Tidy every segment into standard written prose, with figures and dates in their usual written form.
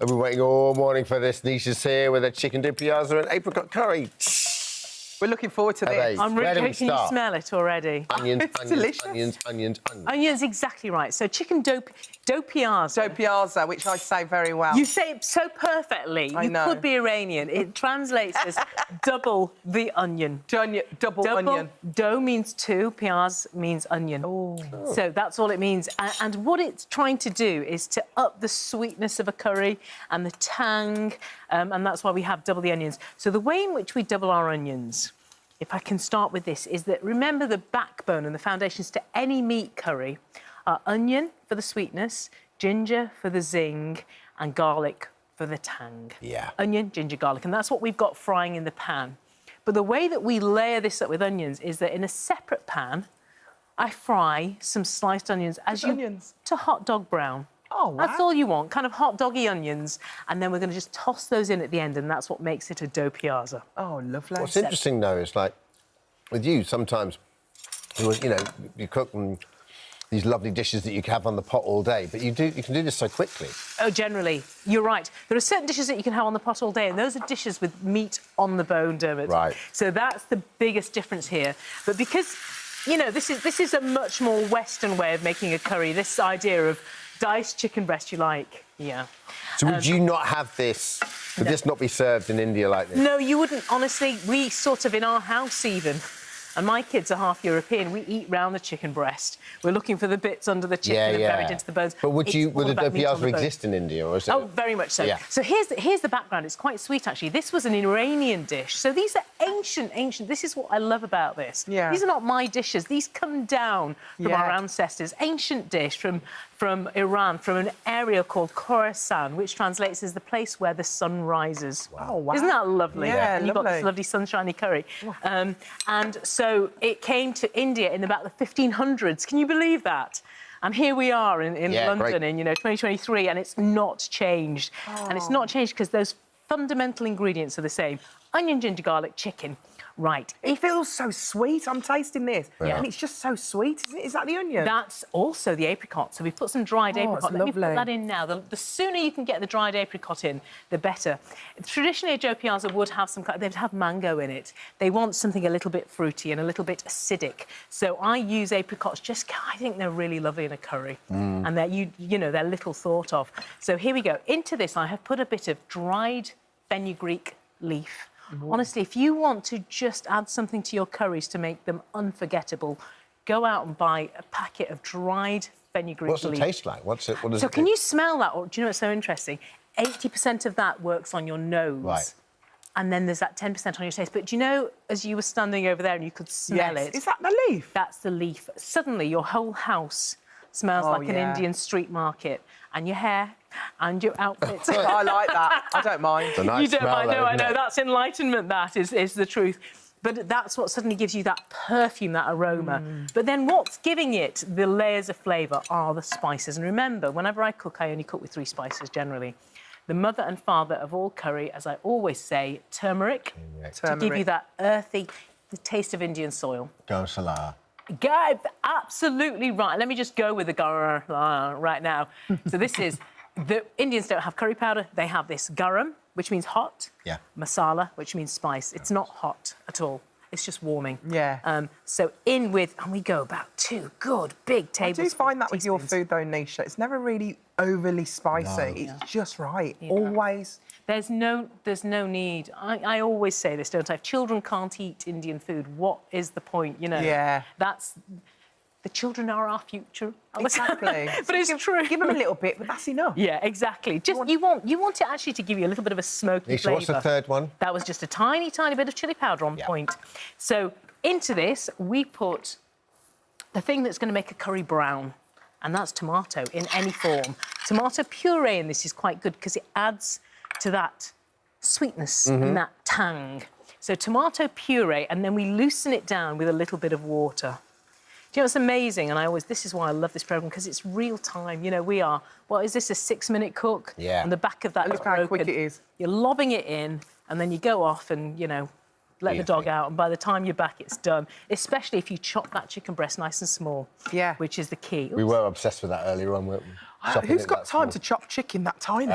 I've been waiting all morning for this. Nisha's here with a chicken Dopiaza and apricot curry. We're looking forward to this. I'm really hoping you smell it already. Onions, It's onions, delicious. onions, onions, onions. Onions, exactly right. So chicken Dopiaza. Dopiaza, which I say very well. You say it so perfectly. I know. You could be Iranian. It translates as double the onion. Double onion. Do means two, piaz means onion. Oh. So that's all it means. And what it's trying to do is to up the sweetness of a curry and the tang, and that's why we have double the onions. So the way in which we double our onions, if I can start with this, is that remember the backbone and the foundations to any meat curry are onion for the sweetness, ginger for the zing, and garlic for the tang. Yeah. Onion, ginger, garlic, and that's what we've got frying in the pan. But the way that we layer this up with onions is that in a separate pan, I fry some sliced onions to hot dog brown. Oh, wow. That's all you want, kind of hot doggy onions, and then we're going to just toss those in at the end, and that's what makes it a Dopiaza. Oh, lovely. What's interesting, though, is, like, with you, sometimes, you know, you cook these lovely dishes that you can have on the pot all day, but you can do this so quickly. Oh, generally, you're right. There are certain dishes that you can have on the pot all day, and those are dishes with meat on the bone, Dermot. Right. So that's the biggest difference here. But because, you know, this is a much more Western way of making a curry, this idea of diced chicken breast, you like. Yeah. So would you not have this... Would this not be served in India like this? No, you wouldn't. Honestly, we sort of, in our house even, and my kids are half European, we eat round the chicken breast. We're looking for the bits under the chicken and buried into the bones. But would the Dopiaza bone. exist in India? Or is it... Oh, very much so. Yeah. So here's the background. It's quite sweet, actually. This was an Iranian dish. So these are ancient... This is what I love about this. Yeah. These are not my dishes. These come down from our ancestors. Ancient dish from Iran, from an area called Khorasan, which translates as the place where the sun rises. Wow. Oh, wow. Isn't that lovely? Yeah, and you've got this lovely sunshiny curry. And so it came to India in about the 1500s. Can you believe that? And here we are in London in, 2023, and it's not changed. Oh. And it's not changed because those fundamental ingredients are the same. Onion, ginger, garlic, chicken. Right. It feels so sweet. I'm tasting this. Yeah. And it's just so sweet. Is that the onion? That's also the apricot. So we've put some dried apricot. Let me put lovely. that in now. The sooner you can get the dried apricot in, the better. Traditionally, a Dopiaza would have they'd have mango in it. They want something a little bit fruity and a little bit acidic. So I use apricots I think they're really lovely in a curry. And they're, you know, they're little thought of. So here we go. Into this, I have put a bit of dried fenugreek leaf. Honestly, if you want to just add something to your curries to make them unforgettable, go out and buy a packet of dried fenugreek leaf. What's it taste like? What does it can do? you smell that? Or do you know what's so interesting? 80% of that works on your nose. Right. And then there's that 10% on your taste. But do you know, as you were standing over there and you could smell it... Is that the leaf? That's the leaf. Suddenly, your whole house smells like an Indian street market. And your hair and your outfit. I like that. I don't mind. It's a nice You don't smell, mind, though, I know. isn't it? That's enlightenment, that is the truth. But that's what suddenly gives you that perfume, that aroma. But then what's giving it the layers of flavour are the spices. And remember, whenever I cook, I only cook with 3 spices, generally. The mother and father of all curry, as I always say, turmeric. To give you that earthy, the taste of Indian soil. Gosala. Absolutely right. Let me just go with the garam right now. So this is... The Indians don't have curry powder. They have this garam, which means hot. Yeah. Masala, which means spice. It's not hot at all. It's just warming. Yeah. So in with... And we go about 2 good big tablespoons. I do find that with your food, though, Nisha. It's never really overly spicy. No. It's just right. Always. There's no need. I always say this, don't I? If children can't eat Indian food, what is the point, you know? Yeah. That's... The children are our future. Exactly. But it's true. Give them a little bit, but that's enough. Yeah, exactly. Just you want it actually to give you a little bit of a smoky Nisha, flavour. what's the third one? That was just a tiny bit of chilli powder on point. So into this we put the thing that's going to make a curry brown, and that's tomato in any form. Tomato puree in this is quite good because it adds to that sweetness and that tang. So tomato puree, and then we loosen it down with a little bit of water. Do you know, it's amazing, and this is why I love this programme, because it's real time. You know, we are, what is this, a 6-minute cook? Yeah. And the back of that is broken. Look how quick it is. You're lobbing it in, and then you go off and, you know, let the dog out, and by the time you're back, it's done. Especially if you chop that chicken breast nice and small. Yeah. Which is the key. Oops. We were obsessed with that earlier on, weren't we? Who's got time to chop chicken that tiny?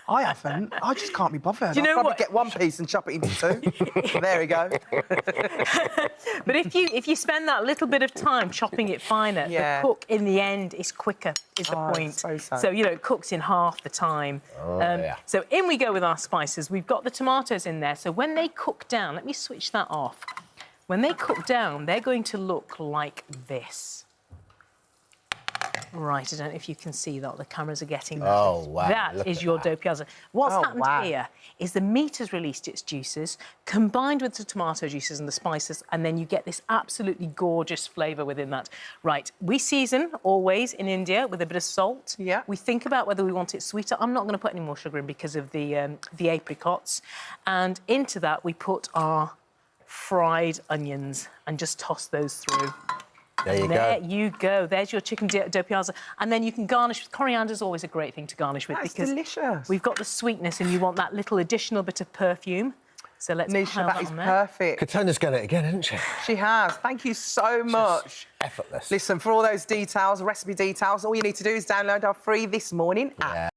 I haven't. I just can't be bothered. Do you know I'll probably what? get one piece and chop it into two. There we go. But if you spend that little bit of time chopping it finer, Yeah. the cook in the end is quicker, is the Oh, point. so sad. So, you know, it cooks in half the time. Yeah. So in we go with our spices. We've got the tomatoes in there. So when they cook down, let me switch that off. When they cook down, they're going to look like this. Right, I don't know if you can see that. The cameras are getting that. Oh, wow, That look is at your that. Dopiaza. What's Oh, happened wow. here is the meat has released its juices, combined with the tomato juices and the spices, and then you get this absolutely gorgeous flavour within that. Right, we season, always, in India, with a bit of salt. Yeah. We think about whether we want it sweeter. I'm not going to put any more sugar in because of the apricots. And into that, we put our fried onions and just toss those through. There you There go. you go. There's your chicken Dopiaza. And then you can garnish with... Coriander is always a great thing to garnish with That's because delicious. we've got the sweetness and you want that little additional bit of perfume. So let's Nisha, pile that is on there. perfect. Katana's got it again, hasn't she? She has. Thank you so much. Effortless. Listen, for all those details, recipe details, all you need to do is download our free This Morning app. Yeah.